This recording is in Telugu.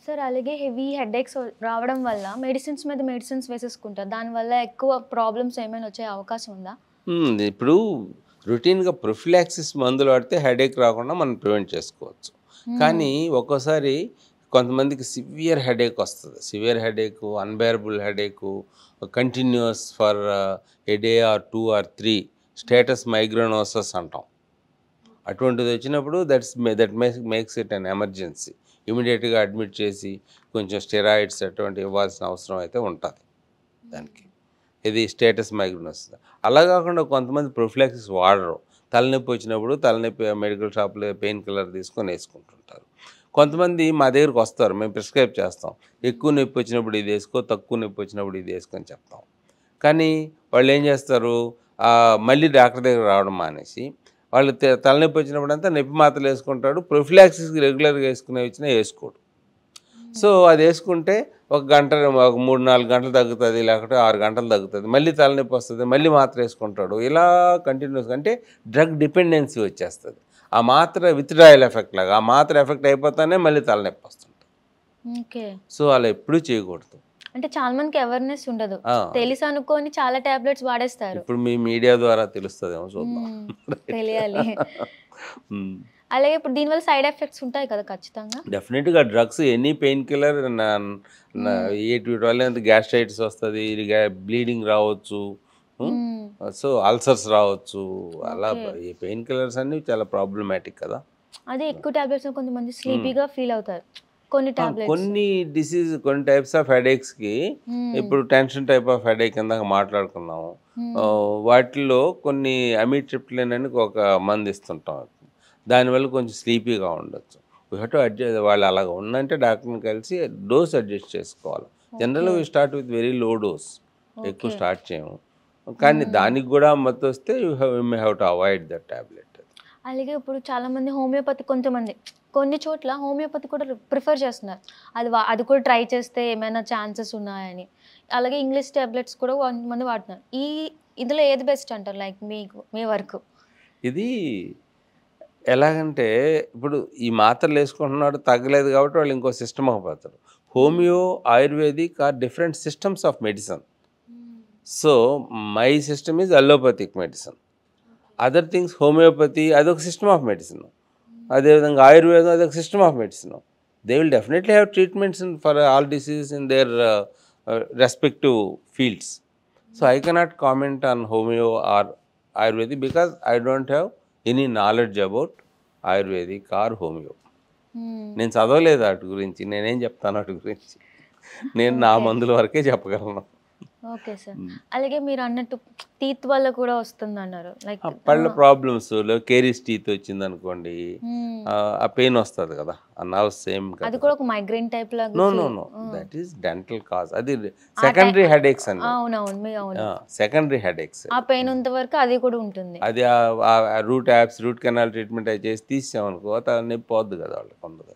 సార్ అలాగే హెవీ హెడేక్స్ రావడం వల్ల మెడిసిన్స్ మీద మెడిసిన్స్ వేసేసుకుంటారు. దానివల్ల ఎక్కువ ప్రాబ్లమ్స్ ఏమైనా వచ్చే అవకాశం ఉందా? ఇప్పుడు రొటీన్గా ప్రొఫిలాక్సిస్ మందులు వాడితే హెడేక్ రాకుండా మనం ప్రివెంట్ చేసుకోవచ్చు. కానీ ఒక్కోసారి కొంతమందికి సివియర్ హెడేక్ వస్తుంది. Severe headache, unbearable headache, continuous for a day or 2 or 3 status migrainosus అంటాం. అటువంటిది వచ్చినప్పుడు that makes it an emergency. ఇమీడియట్గా అడ్మిట్ చేసి కొంచెం స్టెరాయిడ్స్ అటువంటి ఇవ్వాల్సిన అవసరం అయితే ఉంటుంది దానికి. ఇది స్టేటస్ మైగ్రేనోస్. అలా కాకుండా కొంతమంది ప్రొఫిలాక్సిస్ వాడరు. తలనొప్పి వచ్చినప్పుడు తలనొప్పి మెడికల్ షాప్లో పెయిన్ కిల్లర్ తీసుకొని వేసుకుంటుంటారు. కొంతమంది మా దగ్గరికి వస్తారు, మేము ప్రిస్క్రైబ్ చేస్తాం. ఎక్కువ నొప్పి వచ్చినప్పుడు ఇది వేసుకో, తక్కువ నొప్పి వచ్చినప్పుడు ఇది వేసుకొని చెప్తాం. కానీ వాళ్ళు ఏం చేస్తారు, మళ్ళీ డాక్టర్ దగ్గర రావడం మానేసి వాళ్ళు తలనొప్పి వచ్చినప్పుడు అంతా నొప్పి మాత్రలు వేసుకుంటాడు. ప్రొఫిలాక్సిస్కి రెగ్యులర్గా వేసుకునే వచ్చినా వేసుకోడు. సో అది వేసుకుంటే ఒక 3-4 గంటలు తగ్గుతుంది, లేకపోతే 6 గంటలు తగ్గుతుంది, మళ్ళీ తలనొప్పి వస్తుంది, మళ్ళీ మాత్ర వేసుకుంటాడు. ఇలా కంటిన్యూస్గా అంటే డ్రగ్ డిపెండెన్సీ వచ్చేస్తుంది. ఆ మాత్ర విత్డ్రాయల్ ఎఫెక్ట్ లాగా ఆ మాత్ర ఎఫెక్ట్ అయిపోతానే మళ్ళీ తలనొప్పి వస్తుంది. ఓకే. సో అలా ఎప్పుడూ చేయకూడదు. అంటే చాలా మందికి అవేర్నెస్ ఉండదు, తెలిసి అనుకోని చాలా టాబ్లెట్స్ వాడేస్తారు. ఇప్పుడు మీ మీడియా ద్వారా తెలుస్తుందేమో, చూద్దాం. తెలియాలి. అలాగే ఇప్పుడు దీనివల్ల సైడ్ ఎఫెక్ట్స్ ఉంటాయి కదా ఖచ్చితంగా? డెఫినెట్గా డ్రగ్స్, ఎనీ పెయిన్ కిల్లర్ వల్ల గ్యాస్ట్రైటిస్ వస్తుంది, బ్లీడింగ్ రావచ్చు, సో అల్సర్స్ రావచ్చు. అలా ఈ పెయిన్ కిల్లర్స్ అన్ని చాలా ప్రాబ్లమాటిక్ కదా. అదే ఎక్కువ టాబ్లెట్స్ కొంతమంది స్లీపీగా ఫీల్ అవుతారు. కొన్ని టైప్స్ ఆఫ్ హెడేక్స్కి, ఇప్పుడు టెన్షన్ టైప్ ఆఫ్ హెడేక్ కింద మాట్లాడుకున్నాము. వాటిల్లో కొన్ని అమిట్రిప్టిలిన్ అని ఒక మందు ఇస్తుంటాం. దానివల్ల కొంచెం స్లీపీగా ఉండొచ్చు. We have to adjust. వాళ్ళు అలాగ ఉందంటే డాక్టర్ని కలిసి డోస్ అడ్జస్ట్ చేసుకోవాలి. జనరల్గా we start with very low dose, ఎక్కువ స్టార్ట్ చేయము. కానీ దానికి కూడా మత్తు వస్తే you may have to avoid that tablet. అలాగే ఇప్పుడు చాలామంది హోమియోపతి, కొన్ని చోట్ల హోమియోపతి కూడా ప్రిఫర్ చేస్తున్నారు. అది కూడా ట్రై చేస్తే ఏమైనా ఛాన్సెస్ ఉన్నాయని. అలాగే ఇంగ్లీష్ టాబ్లెట్స్ కూడా కొంతమంది వాడుతున్నారు. ఇందులో ఏది బెస్ట్ అంటారు, లైక్ మీ వరకు? ఇది ఎలాగంటే ఇప్పుడు ఈ మాత్రలు వేసుకుంటున్నాడు, తగ్గలేదు కాబట్టి వాళ్ళు ఇంకో సిస్టమ్ పోతారు. Homeo, Ayurvedic are different systems of medicine. So my system is allopathic medicine. Other things homeopathy అదొక సిస్టమ్ ఆఫ్ మెడిసిన్, అదేవిధంగా ఆయుర్వేదం అదొక system of medicine. They will definitely have treatments for all diseases in their respective fields. So I cannot comment on homeo or Ayurvedic because I don't have any knowledge about Ayurvedic or homeo. నేను చదవలేదు వాటి గురించి, నేనేం చెప్తాను వాటి గురించి. నేను నా మందుల వరకే చెప్పగలను. Okay sir. అలాగే మీరు అన్నట్టు టీత్ వల్ల కూడా వస్తుంది అన్నారు, లైక్ పళ్ళ ప్రాబ్లమ్స్, కేరీస్ టీత్ వచ్చింది అనుకోండి, ఆ పెయిన్ వస్తుంది కదా, ఆ నర్వ్స్ సేమ్. అది కూడా ఒక మైగ్రేన్ టైప్ లాగా. Know that is dental cause. అది సెకండరీ హెడేక్స్ అండి. అవునవును, సెకండరీ హెడేక్స్. ఆ పెయిన్ ఉన్నంత వరకు అది కూడా ఉంటుంది. అది రూట్ కెనాల్ ట్రీట్మెంట్ అవి చేసి తీసామనుకో నొప్పి పోద్దు కదా వాళ్ళకి కొందరు.